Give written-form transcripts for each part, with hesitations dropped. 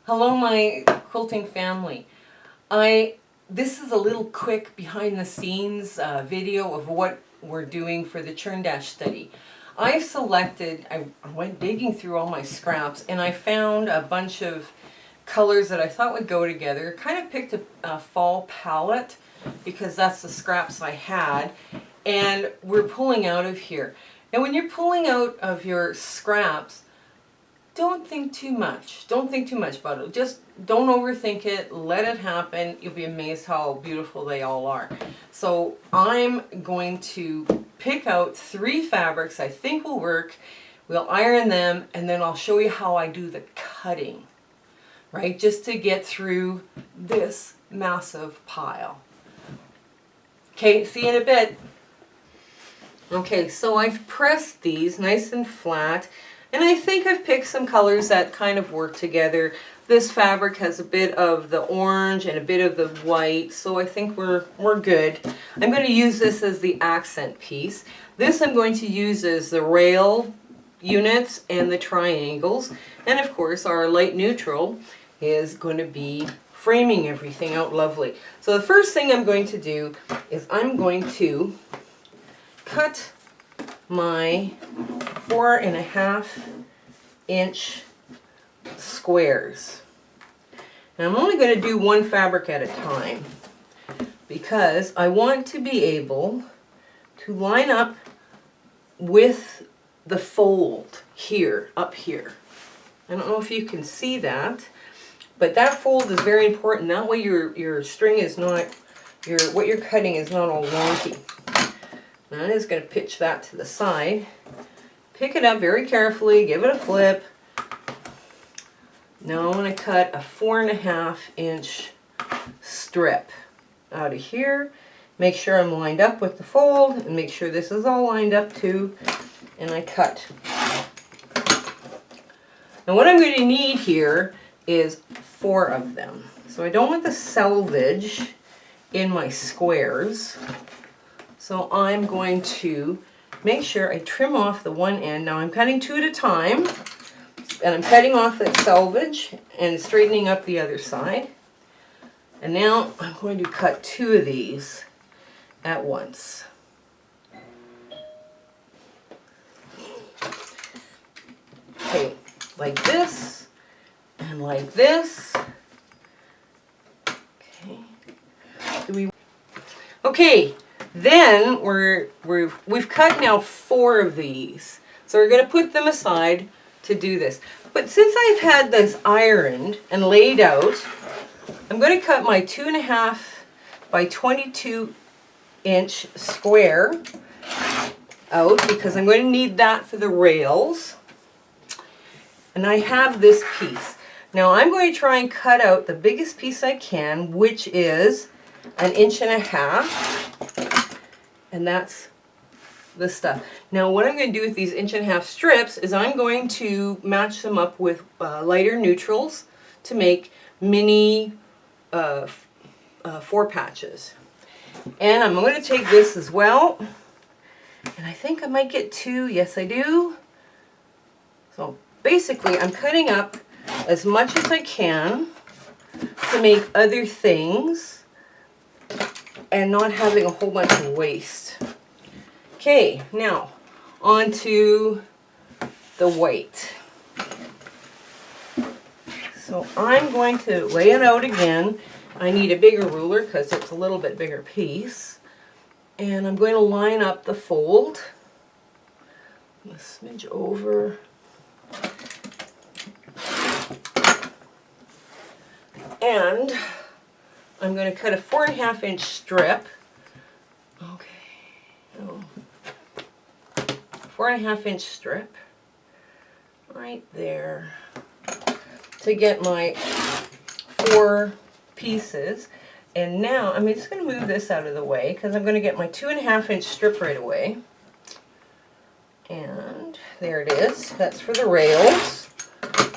Hello my quilting family. This is a little quick behind the scenes video of what we're doing for the Churn study. I went digging through all my scraps and I found a bunch of colors that I thought would go together. Kind of picked a fall palette because that's the scraps I had, and we're pulling out of here. Now when you're pulling out of your scraps, don't think too much. Don't think too much about it. Just don't overthink it. Let it happen. You'll be amazed how beautiful they all are. So I'm going to pick out 3 fabrics I think will work. We'll iron them and then I'll show you how I do the cutting, right? Just to get through this massive pile. Okay, see you in a bit. Okay, so I've pressed these nice and flat. And I think I've picked some colors that kind of work together. This fabric has a bit of the orange and a bit of the white, so I think we're good. I'm going to use this as the accent piece. This I'm going to use as the rail units and the triangles. And of course our light neutral is going to be framing everything out lovely. So the first thing I'm going to do is I'm going to cut my 4.5 inch squares. Now I'm only going to do one fabric at a time because I want to be able to line up with the fold here, up here. I don't know if you can see that, but that fold is very important. That way your string is not, what you're cutting is not all wonky. Now I'm just going to pitch that to the side. Pick it up very carefully, give it a flip. Now I want to cut a 4.5 inch strip out of here. Make sure I'm lined up with the fold and make sure this is all lined up too. And I cut. Now what I'm going to need here is 4 of them. So I don't want the selvage in my squares. So I'm going to make sure I trim off the one end. Now I'm cutting 2 at a time, and I'm cutting off that selvage and straightening up the other side. And now I'm going to cut 2 of these at once. Okay, like this and like this. Okay. Then we've cut now 4 of these. So we're going to put them aside to do this. But since I've had this ironed and laid out, I'm going to cut my 2.5 by 22 inch square out because I'm going to need that for the rails. And I have this piece. Now I'm going to try and cut out the biggest piece I can, which is 1.5 inches. And that's the stuff. Now what I'm going to do with these 1.5 inch strips is I'm going to match them up with lighter neutrals to make mini 4 patches. And I'm going to take this as well. And I think I might get 2. Yes, I do. So basically I'm cutting up as much as I can to make other things and not having a whole bunch of waste. Okay, now on to the white. So I'm going to lay it out again. I need a bigger ruler because it's a little bit bigger piece. And I'm going to line up the fold. A smidge over. And I'm going to cut a 4.5 inch strip. Okay. Oh. 4.5 inch strip right there to get my 4 pieces. And now I'm just going to move this out of the way because I'm going to get my 2.5 inch strip right away. And there it is. That's for the rails.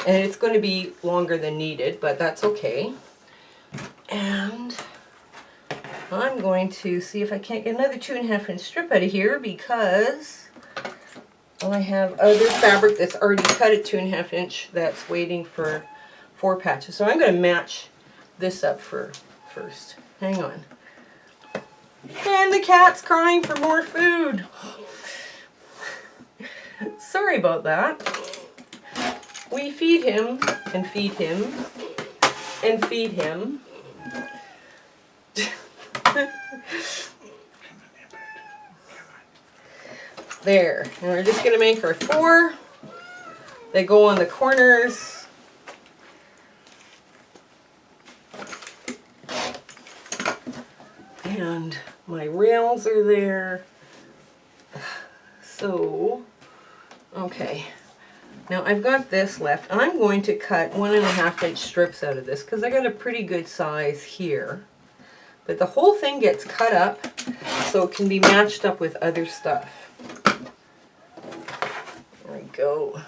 And it's going to be longer than needed, but that's okay. And I'm going to see if I can't get another 2.5 inch strip out of here because I have other fabric that's already cut at 2.5 inch that's waiting for 4 patches. So I'm going to match this up first. Hang on. And the cat's crying for more food. Sorry about that. We feed him and feed him and feed him. There. And we're just going to make our 4. They go on the corners. And my rails are there. So, okay. Now I've got this left. I'm going to cut 1.5 inch strips out of this because I got a pretty good size here. But the whole thing gets cut up so it can be matched up with other stuff. There we go.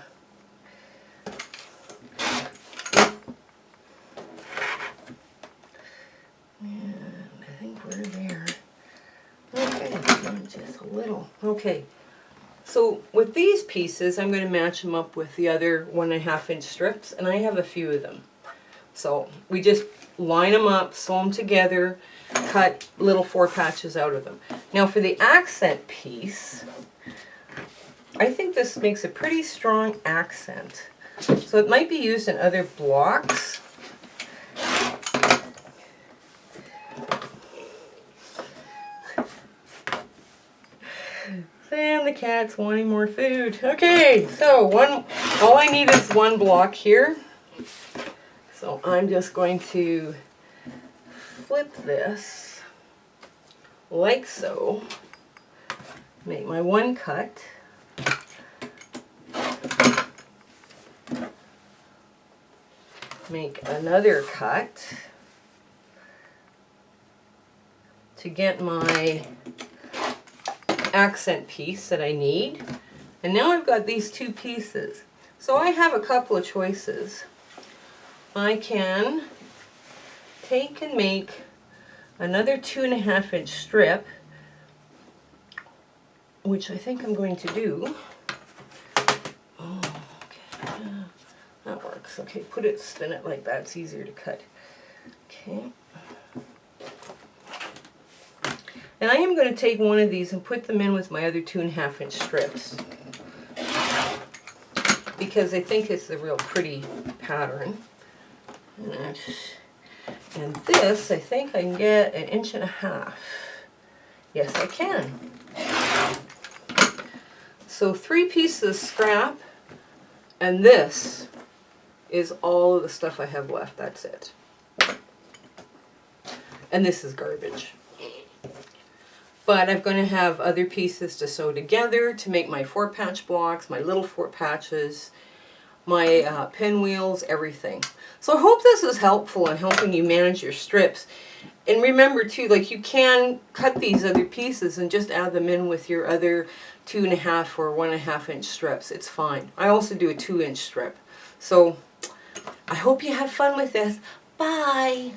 And I think we're there. Okay, just a little. Okay. So with these pieces, I'm going to match them up with the other 1.5 inch strips, and I have a few of them. So we just line them up, sew them together, cut little 4 patches out of them. Now for the accent piece, I think this makes a pretty strong accent. So it might be used in other blocks. And the cat's wanting more food. Okay, so all I need is 1 block here. So I'm just going to flip this like so. Make my 1 cut. Make another cut to get my accent piece that I need. And now I've got these 2 pieces. So I have a couple of choices. I can take and make another 2.5 inch strip, which I think I'm going to do. Oh, okay. That works. Okay, spin it like that. It's easier to cut. Okay. And I am going to take one of these and put them in with my other 2.5 inch strips because I think it's a real pretty pattern. And this, I think I can get 1.5 inches. Yes, I can. So 3 pieces of scrap, and this is all of the stuff I have left. That's it. And this is garbage. But I'm going to have other pieces to sew together to make my 4 patch blocks, my little 4 patches, my pinwheels, everything. So I hope this is helpful in helping you manage your strips. And remember too, like you can cut these other pieces and just add them in with your other 2.5 or 1.5 inch strips. It's fine. I also do a 2 inch strip. So I hope you have fun with this. Bye!